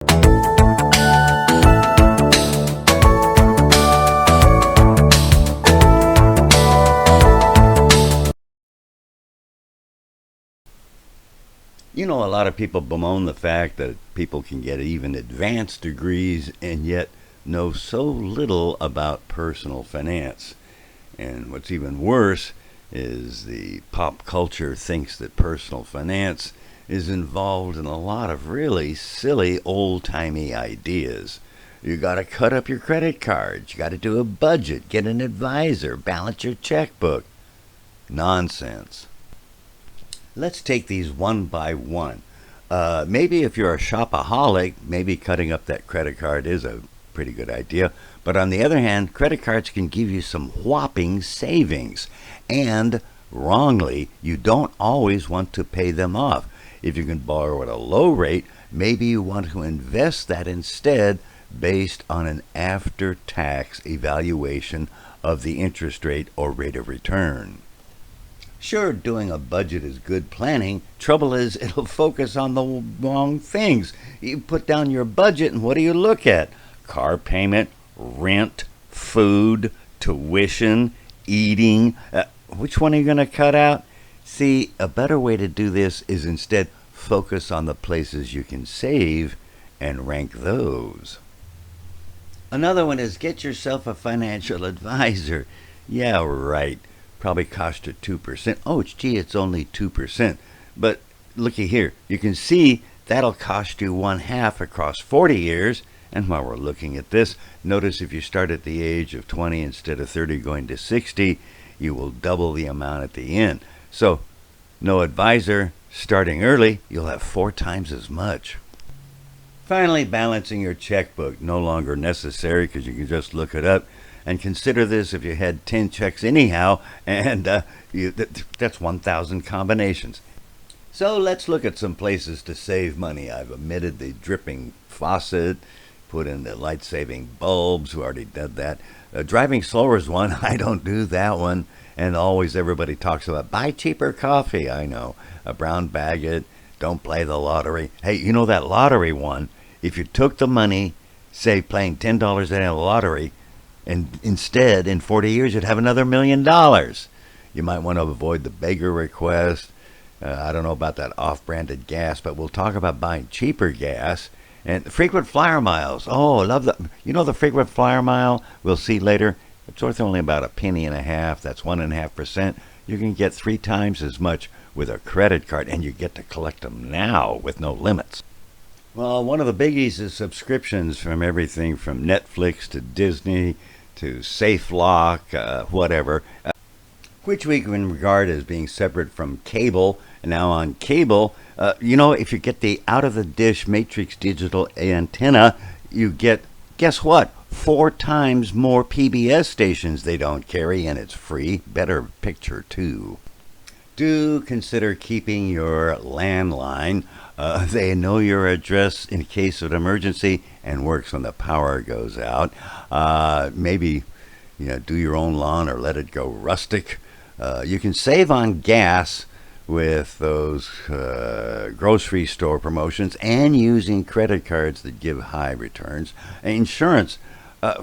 You know, a lot of people bemoan the fact that people can get even advanced degrees and yet know so little about personal finance. And what's even worse is the pop culture thinks that personal finance is involved in a lot of really silly old timey ideas. You got to cut up your credit cards, you got to do a budget, get an advisor, balance your checkbook. Nonsense. Let's take these one by one. Maybe if you're a shopaholic, maybe cutting up that credit card is a pretty good idea. But on the other hand, credit cards can give you some whopping savings. And wrongly, you don't always want to pay them off. If you can borrow at a low rate, maybe you want to invest that instead based on an after-tax evaluation of the interest rate or rate of return. Sure, doing a budget is good planning. Trouble is, it'll focus on the wrong things. You put down your budget, and what do you look at? Car payment, rent, food, tuition, eating. Which one are you going to cut out? See, a better way to do this is instead focus on the places you can save and rank those. Another one is get yourself a financial advisor. Yeah, right. Probably cost you 2%. Oh, it's only 2%. But looky here, you can see that'll cost you 1/2 across 40 years. And while we're looking at this, notice if you start at the age of 20 instead of 30 going to 60, you will double the amount at the end. So, no advisor, starting early, you'll have 4 times as much. Finally, balancing your checkbook, no longer necessary because you can just look it up. And consider this if you had 10 checks anyhow, and that's 1,000 combinations. So let's look at some places to save money. I've omitted the dripping faucet, put in the light-saving bulbs, who already did that. Driving slower is one. I don't do that one. And always everybody talks about buy cheaper coffee. I know. A brown bag it. Don't play the lottery. Hey, you know that lottery one? If you took the money, say playing $10 in a lottery, and instead, in 40 years, you'd have another $1 million. You might want to avoid the beggar request. I don't know about that off-branded gas, but we'll talk about buying cheaper gas. And frequent flyer miles. Oh, I love that. You know the frequent flyer mile, we'll see later, it's worth only about 1.5 pennies. That's 1.5%. You can get 3 times as much with a credit card, and you get to collect them now with no limits. Well, one of the biggies is subscriptions from everything from Netflix to Disney to SafeLock, whatever, which we can regard as being separate from cable. And now on cable, if you get the out-of-the-dish matrix digital antenna, you get, guess what, 4 times more PBS stations they don't carry, and it's free. Better picture, too. Do consider keeping your landline. They know your address in case of an emergency and works when the power goes out. Maybe do your own lawn or let it go rustic. You can save on gas with those grocery store promotions and using credit cards that give high returns. Insurance.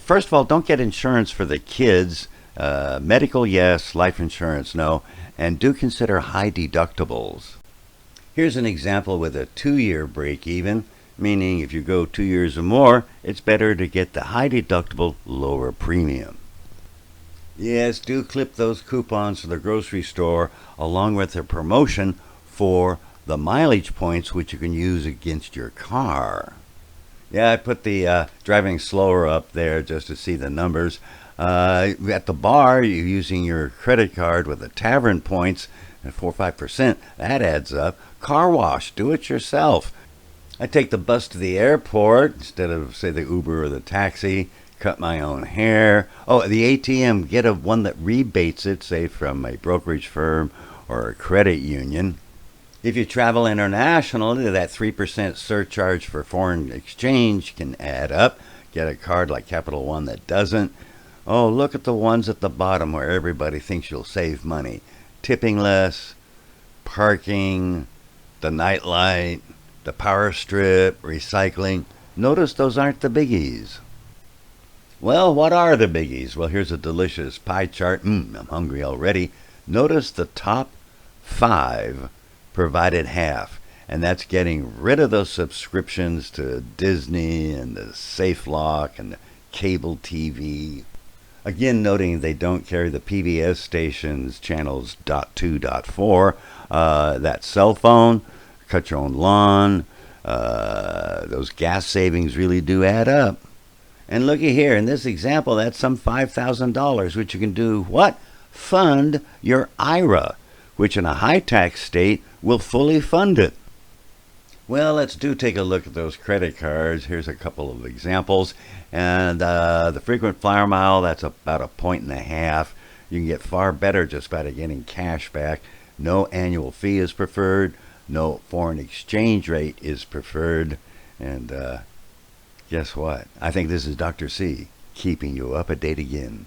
First of all, don't get insurance for the kids. Medical, yes. Life insurance, no. And do consider high deductibles. Here's an example with a 2-year break even, meaning if you go 2 years or more, it's better to get the high deductible, lower premium. Yes, do clip those coupons for the grocery store along with their promotion for the mileage points which you can use against your car. Yeah, I put the driving slower up there just to see the numbers. At the bar, you're using your credit card with the tavern points at 4 or 5%. That adds up. Car wash, do it yourself. I take the bus to the airport instead of, say, the Uber or the taxi. Cut my own hair. Oh, the ATM, get one that rebates it, say from a brokerage firm or a credit union. If you travel internationally, that 3% surcharge for foreign exchange can add up. Get a card like Capital One that doesn't. Oh, look at the ones at the bottom where everybody thinks you'll save money. Tipping less, parking, the nightlight, the power strip, recycling. Notice those aren't the biggies. Well, what are the biggies? Well, here's a delicious pie chart. I'm hungry already. Notice the top 5 provided half, and that's getting rid of those subscriptions to Disney and the SafeLock and the cable TV. Again, noting they don't carry the PBS stations channels .2, .4. That cell phone, cut your own lawn. Those gas savings really do add up. And looky here, in this example, that's some $5,000, which you can do what? Fund your IRA, which in a high tax state will fully fund it. Well, let's take a look at those credit cards. Here's a couple of examples. And the frequent flyer mile, that's about 1.5 points. You can get far better just by getting cash back. No annual fee is preferred. No foreign exchange rate is preferred. And guess what? I think this is Dr. C keeping you up to date again.